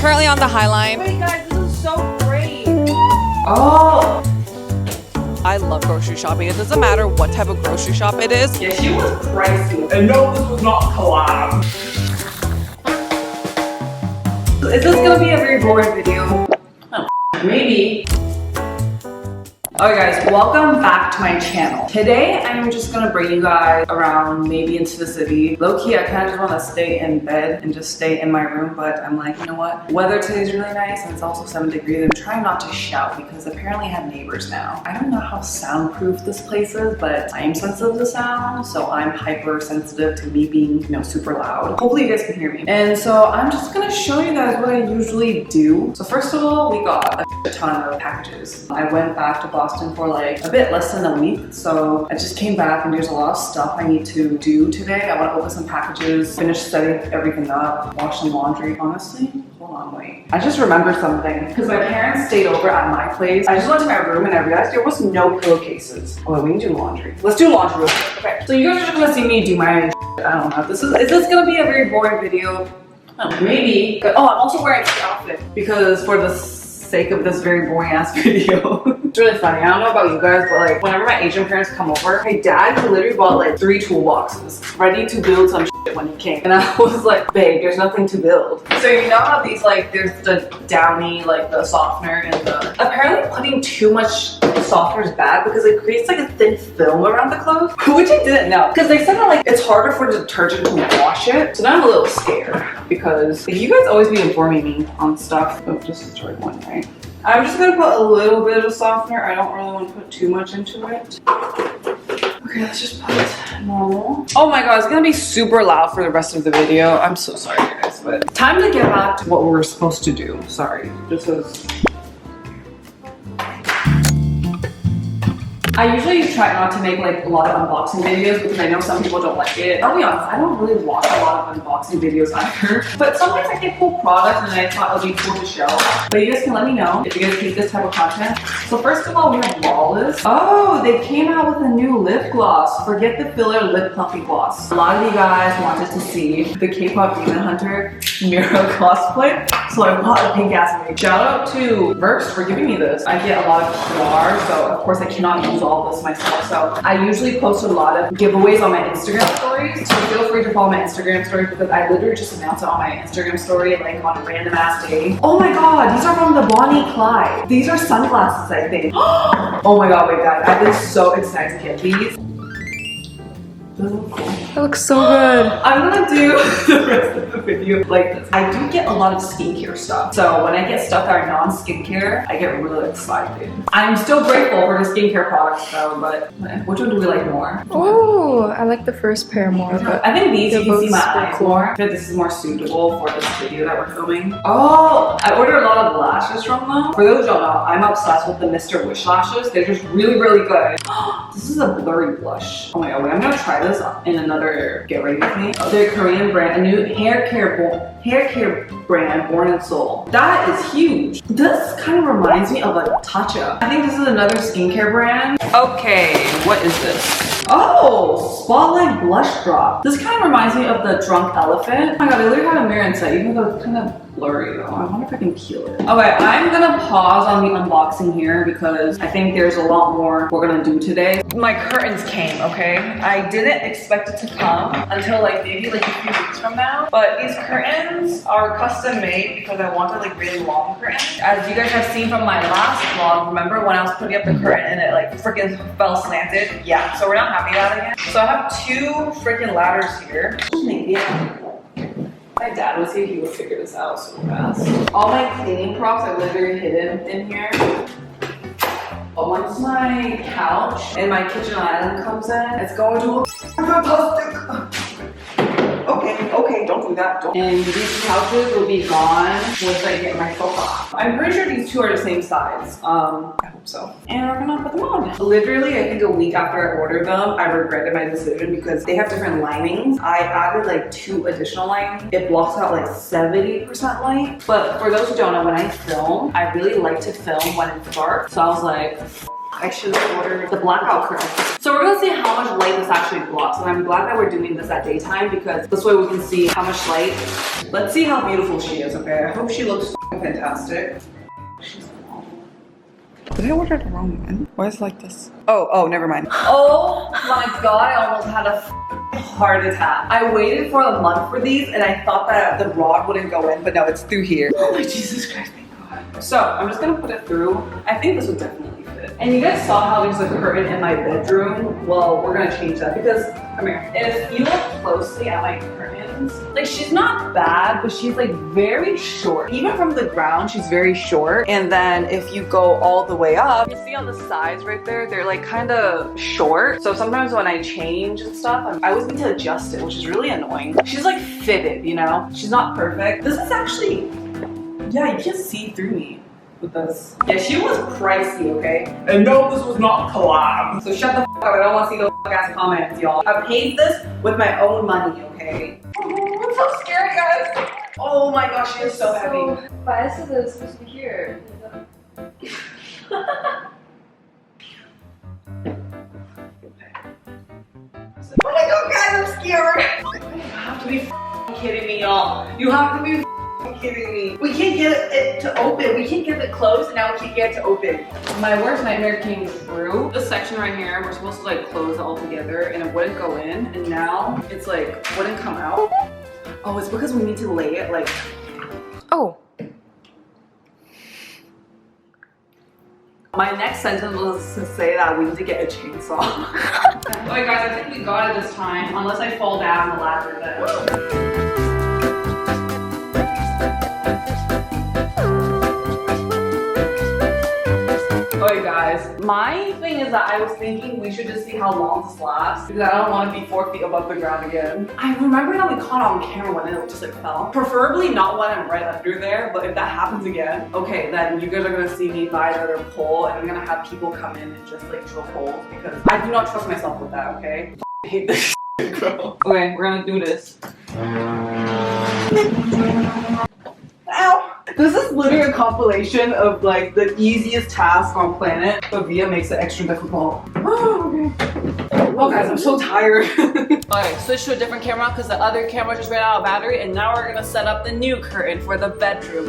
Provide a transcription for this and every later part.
currently on the Highline. Wait guys, this is so great. Oh! I love grocery shopping. It doesn't matter what type of grocery shop it is. Yeah, she was pricey. And no, this was not collab. Is this gonna be a very boring video? Oh, maybe. Alright guys, welcome back to my channel. Today I'm just gonna bring you guys around, maybe into the city. Low-key, I kind of just want to stay in bed and just stay in my room, but I'm like, you know what? Weather today is really nice and it's also 7 degrees. I'm trying not to shout because apparently I have neighbors now. I don't know how soundproof this place is, but I am sensitive to sound, so I'm hypersensitive to me being, you know, super loud. Hopefully you guys can hear me. And so I'm just gonna show you guys what I usually do. So first of all, we got a ton of packages. I went back to Boston for like a bit less than a week, so I just came back and there's a lot of stuff I need to do today. I want to open some packages, finish setting everything up, wash some laundry. Honestly, hold on, wait. I just remembered something because my parents stayed over at my place. I just went to my room and I realized there was no pillowcases. Oh, we can do laundry. Let's do laundry real quick. Okay, so you guys are just gonna see me do my I don't know. Is this gonna be a very boring video? Oh, maybe. Oh, I'm also wearing this outfit because for the sake of this very boring ass video. It's really funny. I don't know about you guys, but like whenever my Asian parents come over, my dad literally bought like 3 toolboxes ready to build some shit when he came. And I was like, babe, there's nothing to build. So you know how these like, there's the downy, like the softener and the, apparently putting too much softener is bad because it creates like a thin film around the clothes, which I didn't know. Because they said that like it's harder for the detergent to wash it. So now I'm a little scared because you guys always be informing me on stuff. Oh, this is the right one, right? I'm just gonna put a little bit of softener. I don't really want to put too much into it. Okay, let's just put normal. Oh my god, it's gonna be super loud for the rest of the video. I'm so sorry guys, but time to get back to what we were supposed to do. Sorry, this is... I usually try not to make like a lot of unboxing videos because I know some people don't like it. I'll be honest, I don't really watch a lot of unboxing videos either. But sometimes I get cool products and I thought it would be cool to show. But you guys can let me know if you guys hate this type of content. So first of all, we have Lawless. Oh, they came out with a new lip gloss. Forget the filler lip plumpy gloss. A lot of you guys wanted to see the K-pop Demon Hunter Mira cosplay. So I bought a pink ass wig. Shout out to Verse for giving me this. I get a lot of PR, so of course I cannot use all this myself. So I usually post a lot of giveaways on my Instagram stories. So feel free to follow my Instagram story because I literally just announced it on my Instagram story like on a random ass day. Oh my god, these are from the Bonnie Clyde. These are sunglasses, I think. Oh my god, wait guys, I've been so excited to get these. That looks so good. I'm gonna do the rest of the video like this. I do get a lot of skincare stuff. So when I get stuff that are non-skincare, I get really excited. I'm still grateful for the skincare products though, but which one do we like more? Oh, I like the first pair more. But I think these, you can see my eyes more. But this is more suitable for this video that we're filming. Oh, I ordered a lot of lashes from them. For those who don't know, I'm obsessed with the Mr. Wish lashes. They're just really, really good. This is a blurry blush. Oh my god, wait, I'm gonna try this in another get ready with me. They're a Korean brand, a new hair care brand born in Seoul. That is huge. This kind of reminds me of a Tatcha. I think this is another skincare brand. Okay, what is this? Oh, Spotlight Blush Drop. This kind of reminds me of the Drunk Elephant. Oh my god, I literally had a mirror inside, even though it's kind of blurry though. I wonder if I can peel it. Okay, I'm gonna pause on the unboxing here because I think there's a lot more we're gonna do today. My curtains came, okay? I didn't expect it to come until like maybe like a few weeks from now. But these curtains are custom made because I wanted like really long curtains. As you guys have seen from my last vlog, remember when I was putting up the curtain and it like freaking fell slanted? Yeah, so we're not having that again. So I have 2 freaking ladders here. My dad was here, he would figure this out so fast. All my cleaning props are literally hidden in here. Once my couch and my kitchen island comes in, it's going to look fantastic. Okay, don't do that. And these couches will be gone once I get my sofa. I'm pretty sure these 2 are the same size. I hope so. And we're gonna put them on. Literally, I think a week after I ordered them, I regretted my decision because they have different linings. I added like 2 additional linings. It blocks out like 70% light. But for those who don't know, when I film, I really like to film when it's dark. So I was like, I should have ordered the blackout curtain. So we're gonna see how much light this actually blocks. And I'm glad that we're doing this at daytime because this way we can see how much light. Let's see how beautiful she is, okay? I hope she looks fantastic. Did I order the wrong one? Why is it like this? Oh, never mind. Oh my god, I almost had a heart attack. I waited for a month for these and I thought that the rod wouldn't go in, but no, it's through here. Oh my Jesus Christ, thank God. So I'm just gonna put it through. I think this would definitely fit. And you guys saw how there's a curtain in my bedroom. Well, we're gonna change that because, come here. If you look closely at my curtains, like she's not bad, but she's like very short. Even from the ground, she's very short. And then if you go all the way up, you see on the sides right there, they're like kind of short. So sometimes when I change and stuff, I always need to adjust it, which is really annoying. She's like fitted, you know? She's not perfect. This is actually, yeah, you can see through me with this. Yeah, she was pricey, okay? And no, this was not collab. So shut the f up, I don't want to see those ass comments, y'all. I paid this with my own money, okay? Oh, I'm so scared, guys. Oh my gosh, she is so heavy. But I said that it's supposed to be here. Oh my god, guys, I'm scared. You have to be f***ing kidding me, y'all. You have to be f***ing kidding me. We can't get it to open. We can't get it closed, and now we can't get it to open. My worst nightmare came through. This section right here, we're supposed to like close it all together, and it wouldn't go in, and now it's like wouldn't come out. Oh, it's because we need to lay it like. Oh. My next sentence was to say that we need to get a chainsaw. Alright guys, I think we got it this time, unless I fall down the ladder then. Alright guys, my thing is that I was thinking we should just see how long this lasts because I don't want to be 4 feet above the ground again. I remember that we caught on camera when it just like fell. Preferably not when I'm right under there, but if that happens again, okay, then you guys are gonna see me buy another pole and I'm gonna have people come in and just like drill holes because I do not trust myself with that, okay? I hate this shit, girl. Okay, we're gonna do this. Ow! This is literally a compilation of like the easiest task on planet, but Via makes it extra difficult. Oh, okay. Oh guys, I'm so tired. Alright, switch to a different camera because the other camera just ran out of battery and now we're gonna set up the new curtain for the bedroom.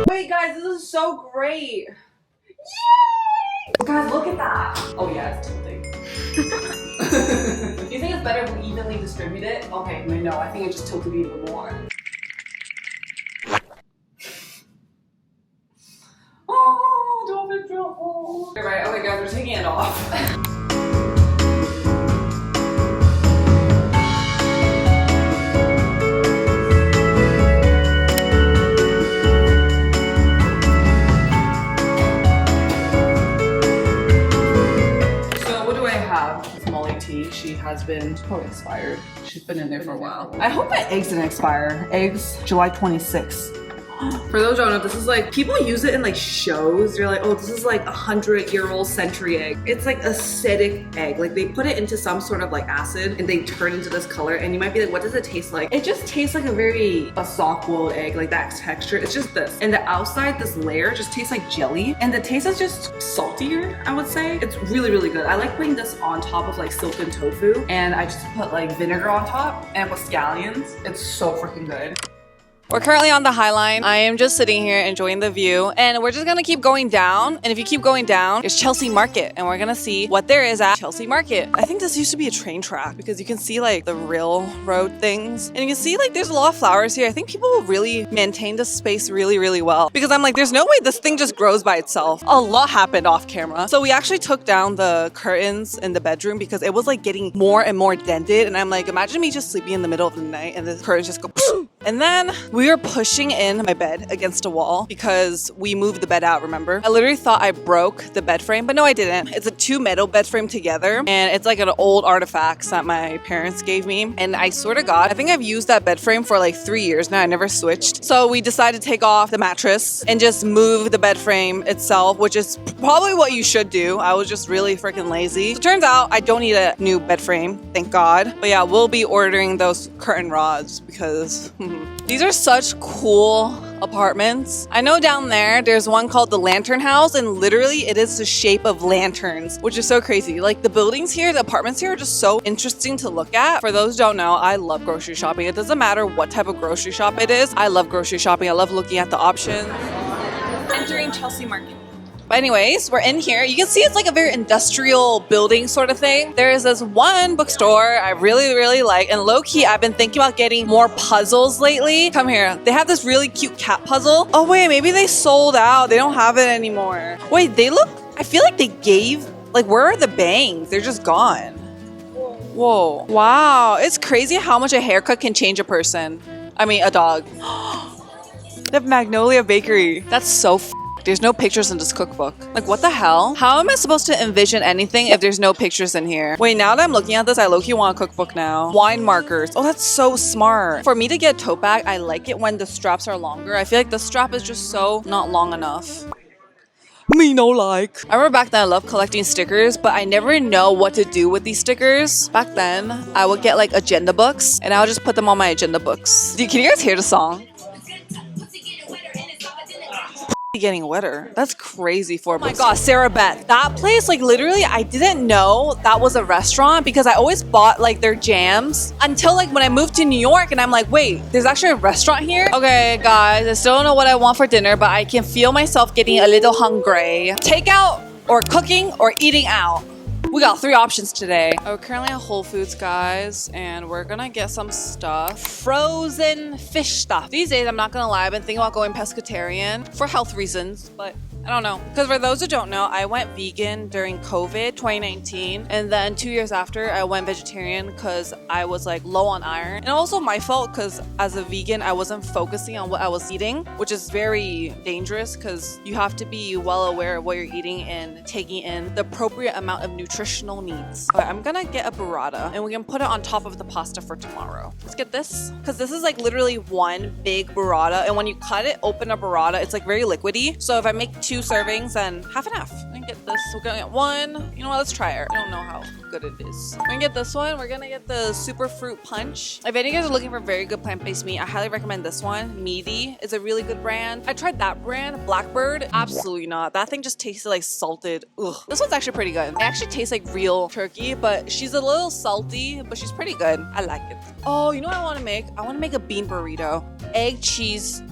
Wait guys, this is so great. Guys, look at that! Oh yeah, it's tilting. Do you think it's better if we evenly distribute it? Okay, no, I think it just tilted even more. Oh, don't be trouble. Alright, okay guys, we're taking it off. She has been probably expired. She's been in there for a while. I hope my eggs didn't expire. Eggs, July 26th. For those who don't know, this is like, people use it in like shows. You're like, oh, this is like 100-year-old century egg. It's like acidic egg. Like they put it into some sort of like acid and they turn into this color and you might be like, what does it taste like? It just tastes like a soft-boiled egg, like that texture. It's just this. And the outside, this layer just tastes like jelly. And the taste is just saltier, I would say. It's really, really good. I like putting this on top of like silken tofu and I just put like vinegar on top and with scallions. It's so freaking good. We're currently on the Highline. I am just sitting here enjoying the view and we're just gonna keep going down. And if you keep going down, it's Chelsea Market and we're gonna see what there is at Chelsea Market. I think this used to be a train track because you can see like the railroad things and you can see like there's a lot of flowers here. I think people will really maintain this space really, really well because I'm like, there's no way this thing just grows by itself. A lot happened off camera. So we actually took down the curtains in the bedroom because it was like getting more and more dented. And I'm like, imagine me just sleeping in the middle of the night and the curtains just go and then we were pushing in my bed against a wall because we moved the bed out, remember? I literally thought I broke the bed frame, but no, I didn't. It's a 2 metal bed frame together and it's like an old artifact that my parents gave me. And I swear to God, I think I've used that bed frame for like 3 years now. I never switched. So we decided to take off the mattress and just move the bed frame itself, which is probably what you should do. I was just really freaking lazy. So it turns out I don't need a new bed frame, thank God. But yeah, we'll be ordering those curtain rods because these are such cool apartments. I know down there's one called the Lantern House, and literally it is the shape of lanterns, which is so crazy. Like the buildings here, the apartments here are just so interesting to look at. For those who don't know, I love grocery shopping. It doesn't matter what type of grocery shop it is. I love grocery shopping. I love looking at the options. Entering Chelsea Market. But anyways, we're in here. You can see it's like a very industrial building sort of thing. There is this one bookstore I really, really like. And low-key, I've been thinking about getting more puzzles lately. Come here. They have this really cute cat puzzle. Oh, wait, maybe they sold out. They don't have it anymore. Wait, they look... I feel like they gave... Like, where are the bangs? They're just gone. Whoa. Wow. It's crazy how much a haircut can change a person. I mean, a dog. They have Magnolia Bakery. That's so There's no pictures in this cookbook. Like, what the hell? How am I supposed to envision anything if there's no pictures in here? Wait, now that I'm looking at this, I low-key want a cookbook now. Wine markers. Oh, that's so smart. For me to get a tote bag, I like it when the straps are longer. I feel like the strap is just so not long enough. Me no like. I remember back then I loved collecting stickers, but I never know what to do with these stickers. Back then, I would get like agenda books, and I would just put them on my agenda books. Can you guys hear the song? Getting wetter. That's crazy for oh my god, Sarah Beth. That place, like literally, I didn't know that was a restaurant because I always bought like their jams until like when I moved to New York and I'm like, wait, there's actually a restaurant here? Okay, guys, I still don't know what I want for dinner, but I can feel myself getting a little hungry. Takeout or cooking or eating out. We got 3 options today. We're currently at Whole Foods, guys, and we're gonna get some stuff. Frozen fish stuff. These days, I'm not gonna lie, I've been thinking about going pescatarian for health reasons, but I don't know. Because for those who don't know, I went vegan during COVID 2019. And then 2 years after, I went vegetarian because I was like low on iron. And also my fault because as a vegan, I wasn't focusing on what I was eating, which is very dangerous because you have to be well aware of what you're eating and taking in the appropriate amount of nutritional needs. But I'm gonna get a burrata and we can put it on top of the pasta for tomorrow. Let's get this because this is like literally one big burrata. And when you cut it, open a burrata, it's like very liquidy. So if I make 2 servings, then half and half. I can get this. We're gonna get 1. You know what? Let's try it. I don't know how good it is. We're gonna get this one. We're gonna get the super fruit punch. If any of you guys are looking for very good plant-based meat, I highly recommend this one. Meaty is a really good brand. I tried that brand, Blackbird. Absolutely not. That thing just tasted like salted. Ugh. This one's actually pretty good. It actually tastes like real turkey, but she's a little salty, but she's pretty good. I like it. Oh, you know what I want to make? I want to make a bean burrito. Egg, cheese.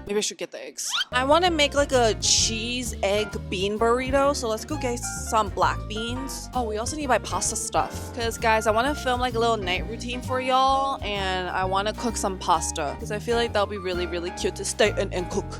Maybe I should get the eggs. I want to make like a cheese egg bean burrito. So let's go get some black beans. Oh, we also need to buy pasta stuff. Because guys, I want to film like a little night routine for y'all. And I want to cook some pasta. Because I feel like that'll be really, really cute to stay and cook.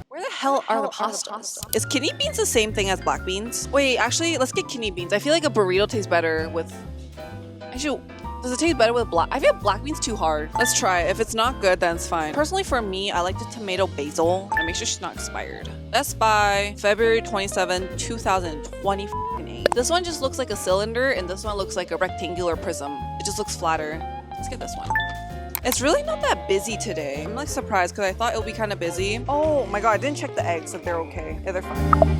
Where the hell are the pastas? Is kidney beans the same thing as black beans? Wait, actually, let's get kidney beans. I feel like a burrito tastes better with... Actually, does it taste better with black? I feel black beans too hard. Let's try it. If it's not good, then it's fine. Personally, for me, I like the tomato basil. And make sure she's not expired. Best Buy, February 27, 2028. This one just looks like a cylinder, and this one looks like a rectangular prism. It just looks flatter. Let's get this one. It's really not that busy today. I'm like surprised because I thought it would be kind of busy. Oh my god, I didn't check the eggs if they're okay. Yeah, they're fine.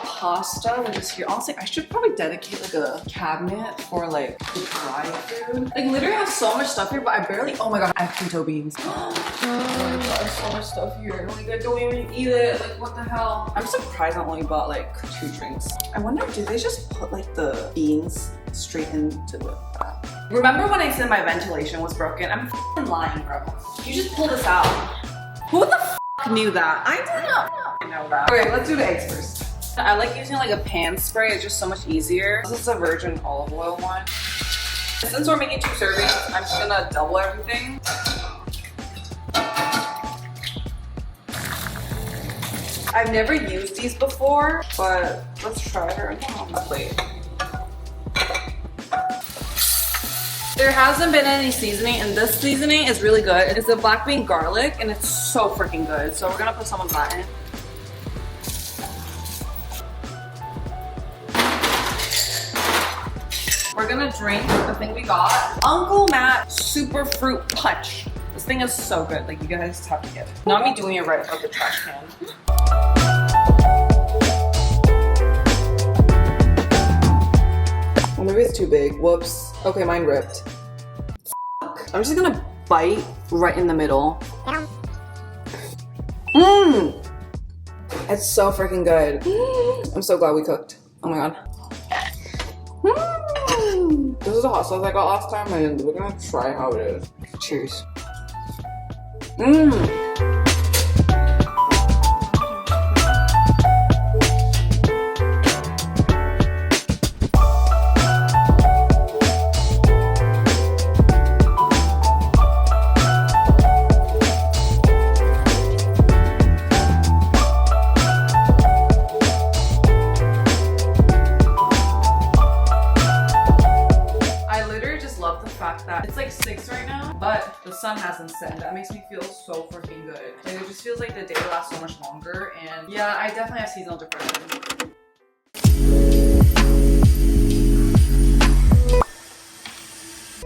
Pasta, which is here. Honestly, I should probably dedicate like a cabinet for like the dry food. Like literally I have so much stuff here, but I barely, oh my god, I have pinto beans. Oh my god, there's so much stuff here. Like I don't even eat it. Like what the hell? I'm surprised I only bought like 2 drinks. I wonder, do they just put like the beans straight into the bath? Remember when I said my ventilation was broken? I'm f***ing lying, bro. You just pull this out. Who the f*** knew that? I did not know that. Okay, let's do the eggs first. I like using like a pan spray, it's just so much easier. This is a virgin olive oil one. Since we're making 2 servings, I'm just gonna double everything. I've never used these before, but let's try her on the plate. There hasn't been any seasoning, and this seasoning is really good. It's a black bean garlic, and it's so freaking good. So we're gonna put some of that in. We're gonna drink the thing we got. Uncle Matt Super Fruit Punch. This thing is so good. Like, you guys have to get it. Not me doing it right above the trash can. Well, maybe it's too big. Whoops. Okay, mine ripped. Fuck. I'm just gonna bite right in the middle. Mmm! It's so freaking good. I'm so glad we cooked. Oh my god. This is the hot sauce I got last time, and we're gonna try how it is. Cheers. Mmm! It's like 6 right now, but the sun hasn't set, and that makes me feel so freaking good. Like, it just feels like the day lasts so much longer, and yeah, I definitely have seasonal depression.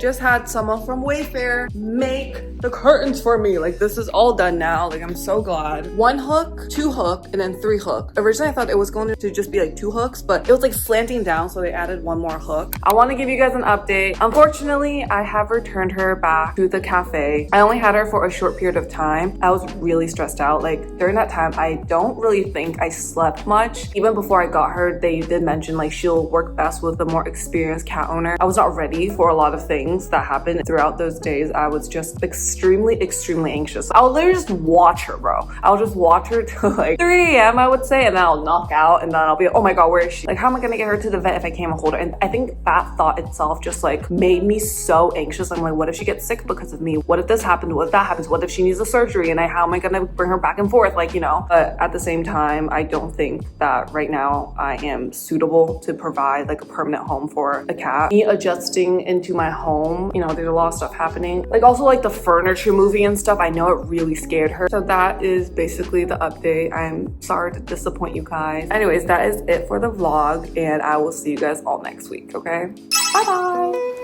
Just had someone from Wayfair make the curtains for me. Like, this is all done now. Like, I'm so glad. 1 hook, 2 hook, and then 3 hook. Originally, I thought it was going to just be like 2 hooks, but it was like slanting down, so they added 1 more hook. I want to give you guys an update. Unfortunately, I have returned her back to the cafe. I only had her for a short period of time. I was really stressed out. Like, during that time, I don't really think I slept much. Even before I got her, they did mention like she'll work best with a more experienced cat owner. I was not ready for a lot of things that happened throughout those days. I was just extremely anxious. I would literally just watch her, bro. I'll just watch her till like 3 a.m. I would say, and then I'll knock out, and then I'll be like, oh my god, where is she? Like, how am I gonna get her to the vet if I can't hold her? And I think that thought itself just like made me so anxious. I'm like, what if she gets sick because of me? What if this happened? What if that happens? What if she needs a surgery? And how am I gonna bring her back and forth? Like, you know, but at the same time, I don't think that right now I am suitable to provide like a permanent home for a cat. Me adjusting into my home, you know, there's a lot of stuff happening. Like, also like the furniture moving and stuff, I know it really scared her. So that is basically the update. I'm sorry to disappoint you guys. Anyways, that is it for the vlog, and I will see you guys all next week, okay? Bye bye.